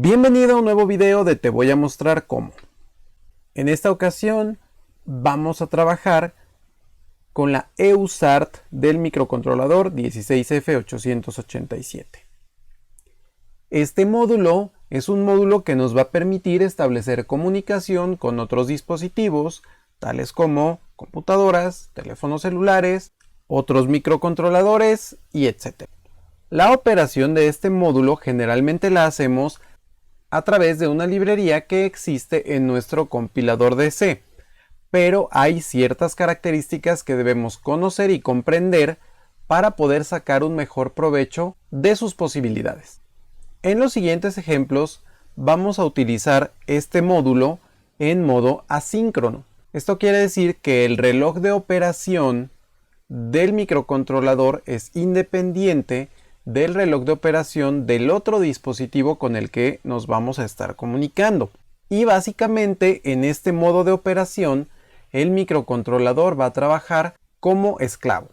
Bienvenido a un nuevo video de Te voy a mostrar cómo. En esta ocasión vamos a trabajar con la EUSART del microcontrolador 16F887. Este módulo es un módulo que nos va a permitir establecer comunicación con otros dispositivos, tales como computadoras, teléfonos celulares, otros microcontroladores y etc. La operación de este módulo generalmente la hacemos a través de una librería que existe en nuestro compilador de C, pero hay ciertas características que debemos conocer y comprender para poder sacar un mejor provecho de sus posibilidades. En los siguientes ejemplos vamos a utilizar este módulo en modo asíncrono. Esto quiere decir que el reloj de operación del microcontrolador es independiente del reloj de operación del otro dispositivo con el que nos vamos a estar comunicando. Y básicamente en este modo de operación el microcontrolador va a trabajar como esclavo.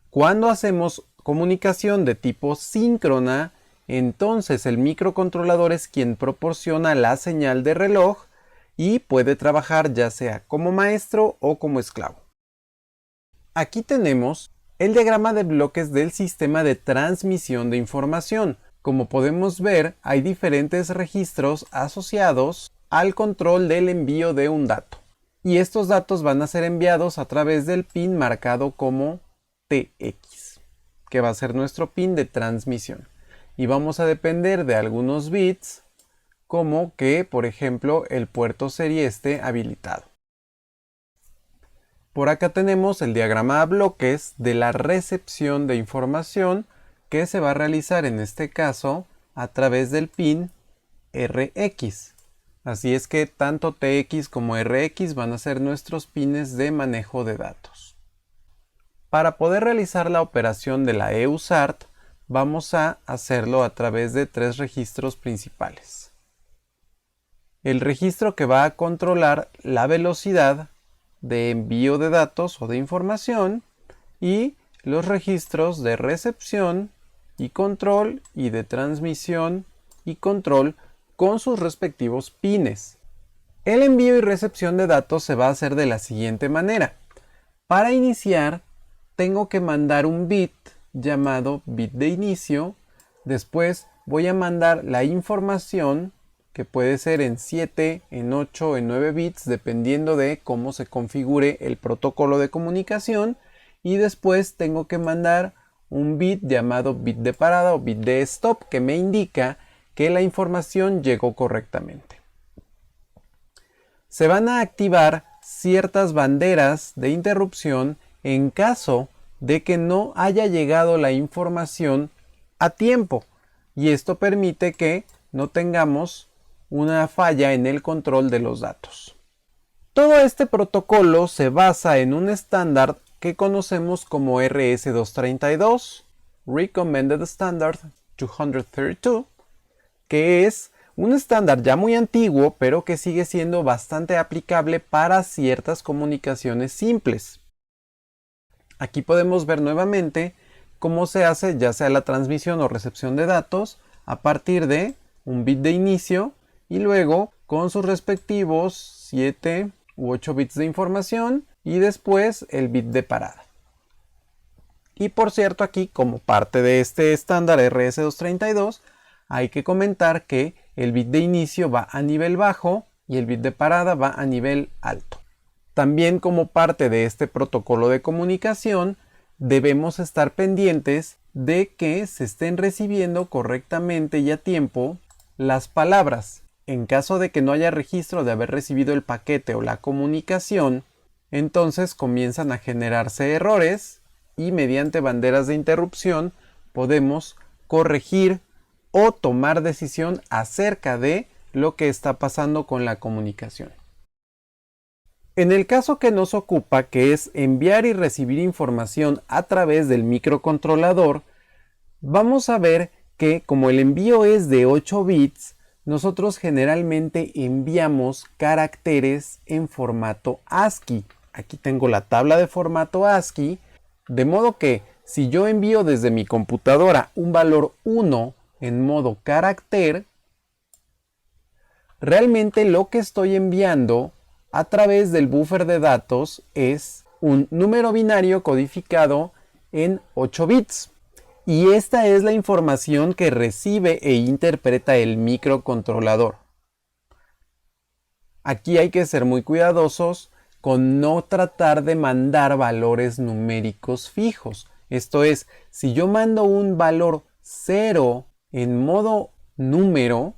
Cuando hacemos comunicación de tipo síncrona, entonces el microcontrolador es quien proporciona la señal de reloj y puede trabajar ya sea como maestro o como esclavo. Aquí tenemos el diagrama de bloques del sistema de transmisión de información. Como podemos ver, hay diferentes registros asociados al control del envío de un dato. Y estos datos van a ser enviados a través del pin marcado como TX, que va a ser nuestro pin de transmisión. Y vamos a depender de algunos bits, como que, por ejemplo, el puerto serie esté habilitado. Por acá tenemos el diagrama a bloques de la recepción de información que se va a realizar en este caso a través del pin RX. Así es que tanto TX como RX van a ser nuestros pines de manejo de datos. Para poder realizar la operación de la EUSART vamos a hacerlo a través de tres registros principales. El registro que va a controlar la velocidad de envío de datos o de información y los registros de recepción y control y de transmisión y control con sus respectivos pines. El envío y recepción de datos se va a hacer de la siguiente manera. Para iniciar tengo que mandar un bit llamado bit de inicio, después voy a mandar la información que puede ser en 7, en 8, en 9 bits, dependiendo de cómo se configure el protocolo de comunicación. Y después tengo que mandar un bit llamado bit de parada o bit de stop, que me indica que la información llegó correctamente. Se van a activar ciertas banderas de interrupción en caso de que no haya llegado la información a tiempo. Y esto permite que no tengamos una falla en el control de los datos. Todo este protocolo se basa en un estándar que conocemos como RS-232, Recommended Standard 232, que es un estándar ya muy antiguo, pero que sigue siendo bastante aplicable para ciertas comunicaciones simples. Aquí podemos ver nuevamente cómo se hace ya sea la transmisión o recepción de datos a partir de un bit de inicio y luego con sus respectivos 7 u 8 bits de información y después el bit de parada. Y por cierto, aquí como parte de este estándar RS-232 hay que comentar que el bit de inicio va a nivel bajo y el bit de parada va a nivel alto. También como parte de este protocolo de comunicación debemos estar pendientes de que se estén recibiendo correctamente y a tiempo las palabras. En caso de que no haya registro de haber recibido el paquete o la comunicación, entonces comienzan a generarse errores y mediante banderas de interrupción podemos corregir o tomar decisión acerca de lo que está pasando con la comunicación. En el caso que nos ocupa, que es enviar y recibir información a través del microcontrolador, vamos a ver que como el envío es de 8 bits, nosotros generalmente enviamos caracteres en formato ASCII. Aquí tengo la tabla de formato ASCII, de modo que si yo envío desde mi computadora un valor 1 en modo carácter, realmente lo que estoy enviando a través del buffer de datos es un número binario codificado en 8 bits. Y esta es la información que recibe e interpreta el microcontrolador. Aquí hay que ser muy cuidadosos con no tratar de mandar valores numéricos fijos. Esto es, si yo mando un valor 0 en modo número,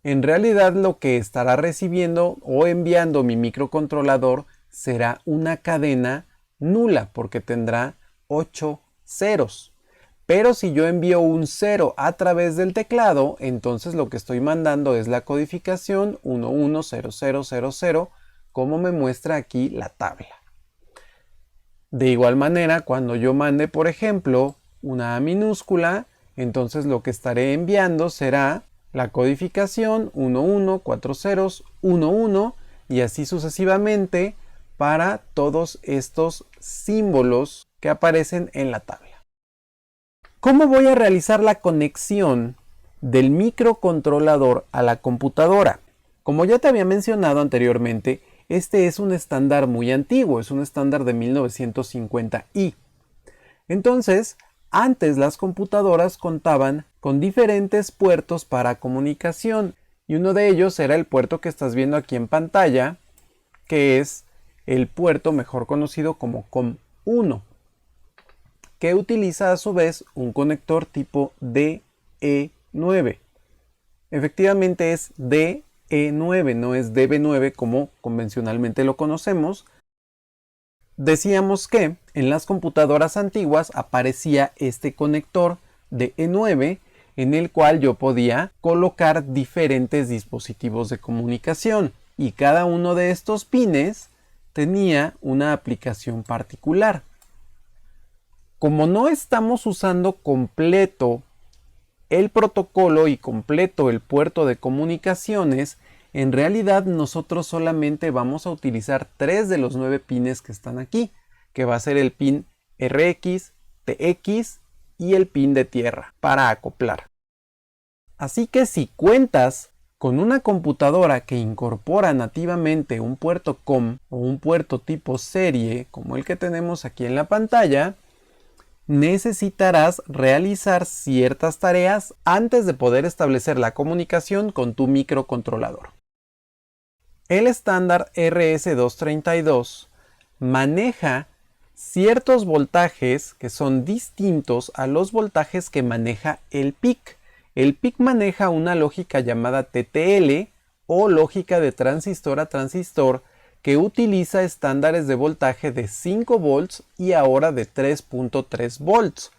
en realidad lo que estará recibiendo o enviando mi microcontrolador será una cadena nula porque tendrá 8 ceros. Pero si yo envío un 0 a través del teclado, entonces lo que estoy mandando es la codificación 110000, como me muestra aquí la tabla. De igual manera, cuando yo mande, por ejemplo, una A minúscula, entonces lo que estaré enviando será la codificación 114011 y así sucesivamente para todos estos símbolos que aparecen en la tabla. ¿Cómo voy a realizar la conexión del microcontrolador a la computadora? Como ya te había mencionado anteriormente, este es un estándar muy antiguo, es un estándar de 1950i. Entonces, antes las computadoras contaban con diferentes puertos para comunicación y uno de ellos era el puerto que estás viendo aquí en pantalla, que es el puerto mejor conocido como COM1, que utiliza a su vez un conector tipo DE9. Efectivamente es DE9, no es DB9 como convencionalmente lo conocemos. Decíamos que en las computadoras antiguas aparecía este conector DE9 en el cual yo podía colocar diferentes dispositivos de comunicación y cada uno de estos pines tenía una aplicación particular. Como no estamos usando completo el protocolo y completo el puerto de comunicaciones, en realidad nosotros solamente vamos a utilizar 3 de los 9 pines que están aquí, que va a ser el pin RX, TX y el pin de tierra para acoplar. Así que si cuentas con una computadora que incorpora nativamente un puerto COM o un puerto tipo serie como el que tenemos aquí en la pantalla, necesitarás realizar ciertas tareas antes de poder establecer la comunicación con tu microcontrolador. El estándar RS232 maneja ciertos voltajes que son distintos a los voltajes que maneja el PIC. El PIC maneja una lógica llamada TTL o lógica de transistor a transistor que utiliza estándares de voltaje de 5 volts y ahora de 3.3 volts.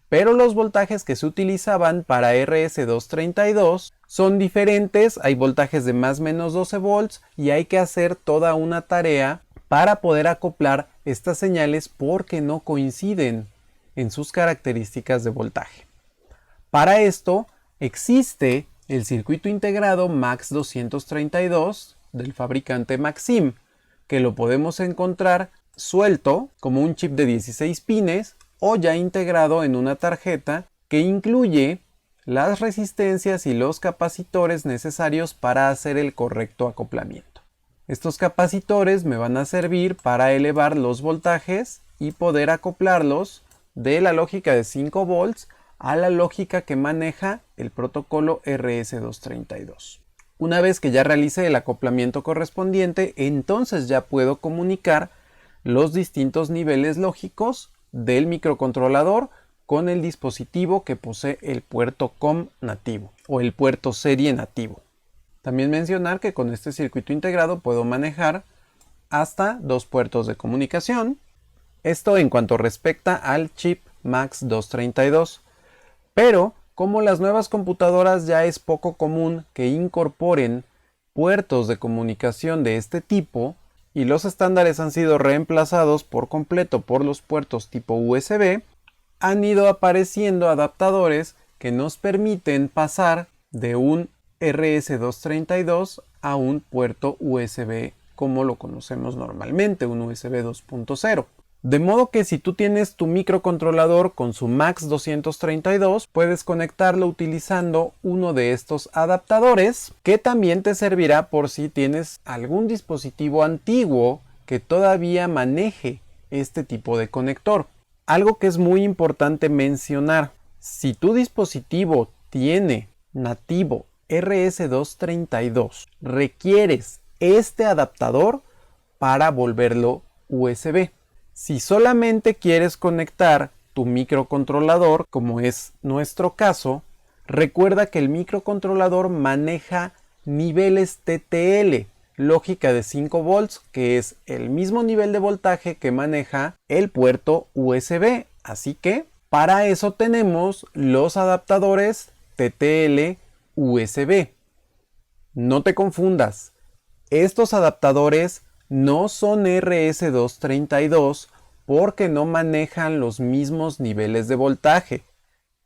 Pero los voltajes que se utilizaban para RS232 son diferentes, hay voltajes de más o menos 12 volts y hay que hacer toda una tarea para poder acoplar estas señales porque no coinciden en sus características de voltaje. Para esto existe el circuito integrado MAX232 del fabricante Maxim, que lo podemos encontrar suelto como un chip de 16 pines o ya integrado en una tarjeta que incluye las resistencias y los capacitores necesarios para hacer el correcto acoplamiento. Estos capacitores me van a servir para elevar los voltajes y poder acoplarlos de la lógica de 5 volts a la lógica que maneja el protocolo RS232. Una vez que ya realice el acoplamiento correspondiente, entonces ya puedo comunicar los distintos niveles lógicos del microcontrolador con el dispositivo que posee el puerto COM nativo o el puerto serie nativo. También mencionar que con este circuito integrado puedo manejar hasta 2 puertos de comunicación. Esto en cuanto respecta al chip MAX232. Pero como las nuevas computadoras ya es poco común que incorporen puertos de comunicación de este tipo y los estándares han sido reemplazados por completo por los puertos tipo USB, han ido apareciendo adaptadores que nos permiten pasar de un RS232 a un puerto USB como lo conocemos normalmente, un USB 2.0. De modo que si tú tienes tu microcontrolador con su MAX 232, puedes conectarlo utilizando uno de estos adaptadores, que también te servirá por si tienes algún dispositivo antiguo que todavía maneje este tipo de conector. Algo que es muy importante mencionar: si tu dispositivo tiene nativo RS232, requieres este adaptador para volverlo USB. Si solamente quieres conectar tu microcontrolador, como es nuestro caso, recuerda que el microcontrolador maneja niveles TTL, lógica de 5 volts, que es el mismo nivel de voltaje que maneja el puerto USB. Así que para eso tenemos los adaptadores TTL USB. No te confundas, estos adaptadores no son RS232 porque no manejan los mismos niveles de voltaje.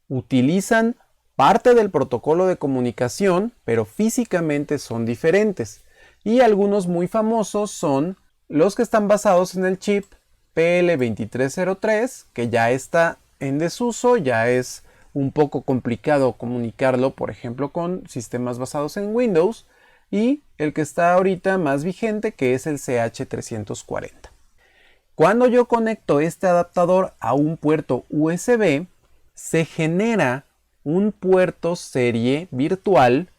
Utilizan parte del protocolo de comunicación, pero físicamente son diferentes. Y algunos muy famosos son los que están basados en el chip PL2303, que ya está en desuso, ya es un poco complicado comunicarlo, por ejemplo, con sistemas basados en Windows, y el que está ahorita más vigente, que es el CH340. Cuando yo conecto este adaptador a un puerto USB, se genera un puerto serie virtual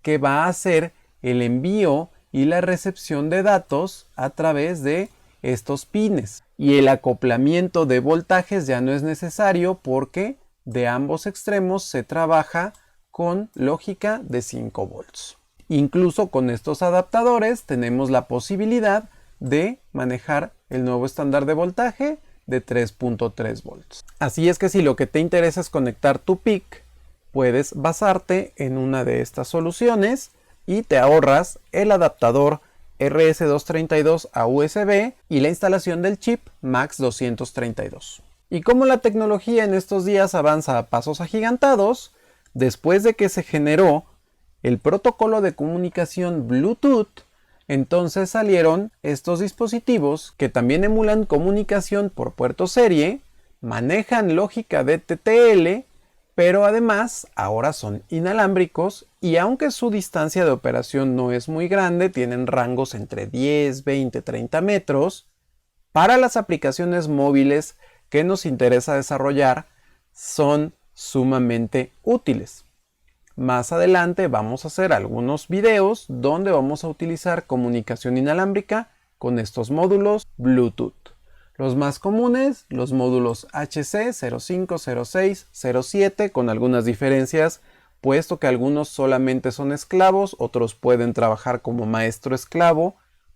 que va a hacer el envío y la recepción de datos a través de estos pines. Y el acoplamiento de voltajes ya no es necesario porque de ambos extremos se trabaja con lógica de 5 volts. Incluso con estos adaptadores tenemos la posibilidad de manejar el nuevo estándar de voltaje de 3.3 volts. Así es que si lo que te interesa es conectar tu PIC, puedes basarte en una de estas soluciones y te ahorras el adaptador RS232 a USB y la instalación del chip MAX 232. Y como la tecnología en estos días avanza a pasos agigantados, después de que se generó el protocolo de comunicación Bluetooth, entonces salieron estos dispositivos que también emulan comunicación por puerto serie, manejan lógica de TTL, pero además ahora son inalámbricos y aunque su distancia de operación no es muy grande, tienen rangos entre 10, 20, 30 metros, para las aplicaciones móviles que nos interesa desarrollar son sumamente útiles. Más adelante vamos a hacer algunos videos donde vamos a utilizar comunicación inalámbrica con estos módulos Bluetooth. Los más comunes, los módulos HC 05, 06, 07, con algunas diferencias, puesto que algunos solamente son esclavos, otros pueden trabajar como maestro esclavo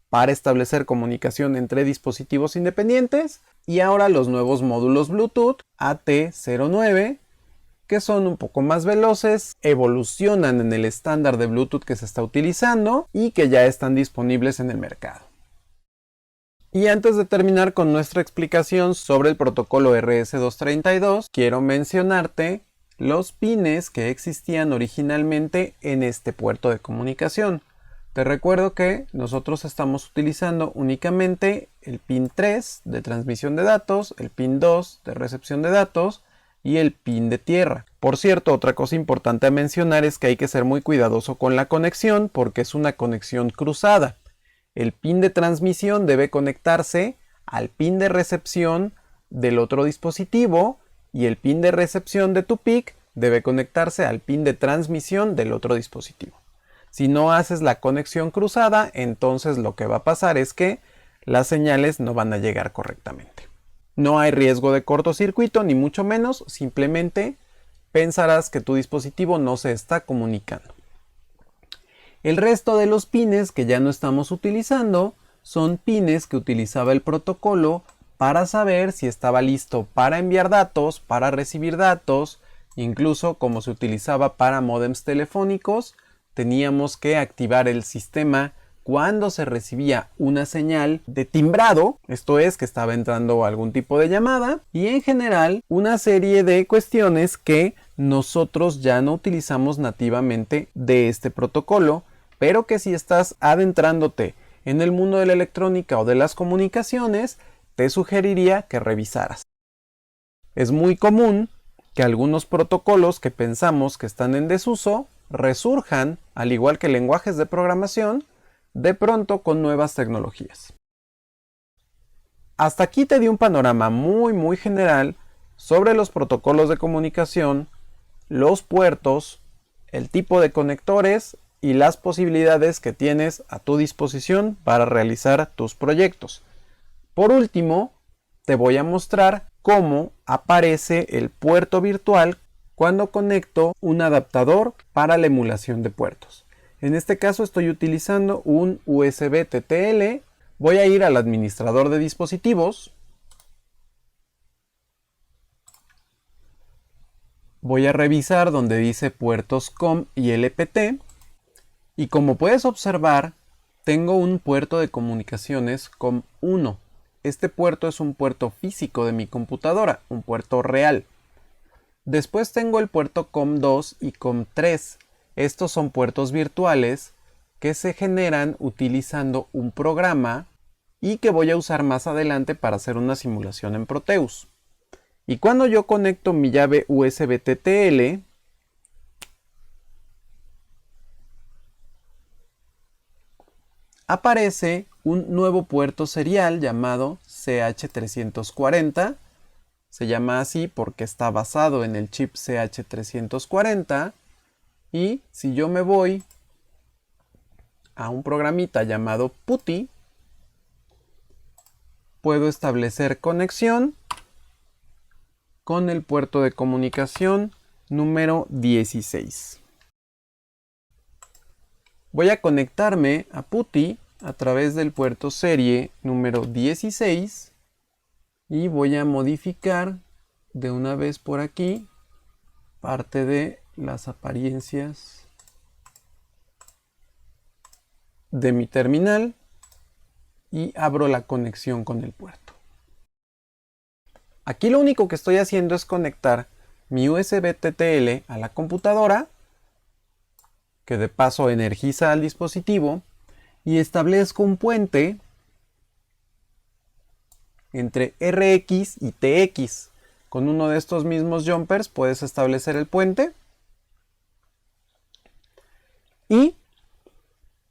para establecer comunicación entre dispositivos independientes, y ahora los nuevos módulos Bluetooth AT09, que son un poco más veloces, evolucionan en el estándar de Bluetooth que se está utilizando y que ya están disponibles en el mercado. Y antes de terminar con nuestra explicación sobre el protocolo RS232, quiero mencionarte los pines que existían originalmente en este puerto de comunicación. Te recuerdo que nosotros estamos utilizando únicamente el pin 3 de transmisión de datos, el pin 2 de recepción de datos y el pin de tierra. Por cierto, otra cosa importante a mencionar es que hay que ser muy cuidadoso con la conexión porque es una conexión cruzada. El pin de transmisión debe conectarse al pin de recepción del otro dispositivo y el pin de recepción de tu PIC debe conectarse al pin de transmisión del otro dispositivo. Si no haces la conexión cruzada, entonces lo que va a pasar es que las señales no van a llegar correctamente. No hay riesgo de cortocircuito, ni mucho menos, simplemente pensarás que tu dispositivo no se está comunicando. El resto de los pines que ya no estamos utilizando son pines que utilizaba el protocolo para saber si estaba listo para enviar datos, para recibir datos, incluso como se utilizaba para módems telefónicos, teníamos que activar el sistema cuando se recibía una señal de timbrado, esto es que estaba entrando algún tipo de llamada, y en general una serie de cuestiones que nosotros ya no utilizamos nativamente de este protocolo, pero que si estás adentrándote en el mundo de la electrónica o de las comunicaciones, te sugeriría que revisaras. Es muy común que algunos protocolos que pensamos que están en desuso resurjan, al igual que lenguajes de programación, de pronto con nuevas tecnologías. Hasta aquí te di un panorama muy general sobre los protocolos de comunicación, los puertos, el tipo de conectores y las posibilidades que tienes a tu disposición para realizar tus proyectos. Por último, te voy a mostrar cómo aparece el puerto virtual cuando conecto un adaptador para la emulación de puertos. En este caso estoy utilizando un USB TTL. Voy a ir al administrador de dispositivos. Voy a revisar donde dice puertos COM y LPT. Y como puedes observar, tengo un puerto de comunicaciones COM1. Este puerto es un puerto físico de mi computadora, un puerto real. Después tengo el puerto COM2 y COM3. Estos son puertos virtuales que se generan utilizando un programa y que voy a usar más adelante para hacer una simulación en Proteus. Y cuando yo conecto mi llave USB TTL, aparece un nuevo puerto serial llamado CH340. Se llama así porque está basado en el chip CH340. Y si yo me voy a un programita llamado PuTTY, puedo establecer conexión con el puerto de comunicación número 16. Voy a conectarme a PuTTY a través del puerto serie número 16 y voy a modificar de una vez por aquí parte de las apariencias de mi terminal y abro la conexión con el puerto. Aquí lo único que estoy haciendo es conectar mi USB TTL a la computadora, que de paso energiza al dispositivo, y establezco un puente entre RX y TX. Con uno de estos mismos jumpers puedes establecer el puente. Y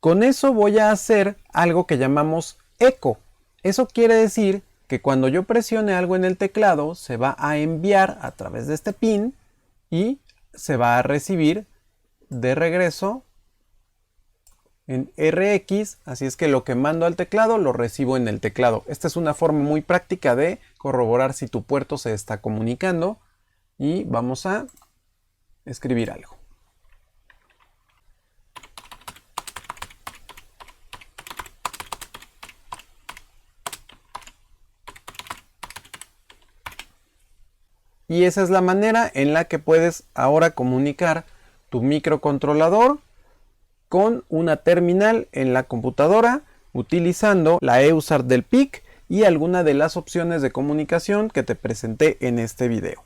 con eso voy a hacer algo que llamamos eco. Eso quiere decir que cuando yo presione algo en el teclado se va a enviar a través de este pin y se va a recibir de regreso en RX, así es que lo que mando al teclado lo recibo en el teclado. Esta es una forma muy práctica de corroborar si tu puerto se está comunicando y vamos a escribir algo. Y esa es la manera en la que puedes ahora comunicar tu microcontrolador con una terminal en la computadora utilizando la EUSART del PIC y alguna de las opciones de comunicación que te presenté en este video.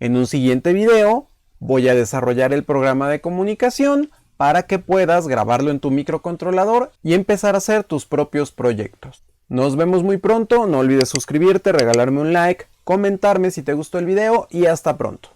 En un siguiente video voy a desarrollar el programa de comunicación para que puedas grabarlo en tu microcontrolador y empezar a hacer tus propios proyectos. Nos vemos muy pronto, no olvides suscribirte, regalarme un like, comentarme si te gustó el video y hasta pronto.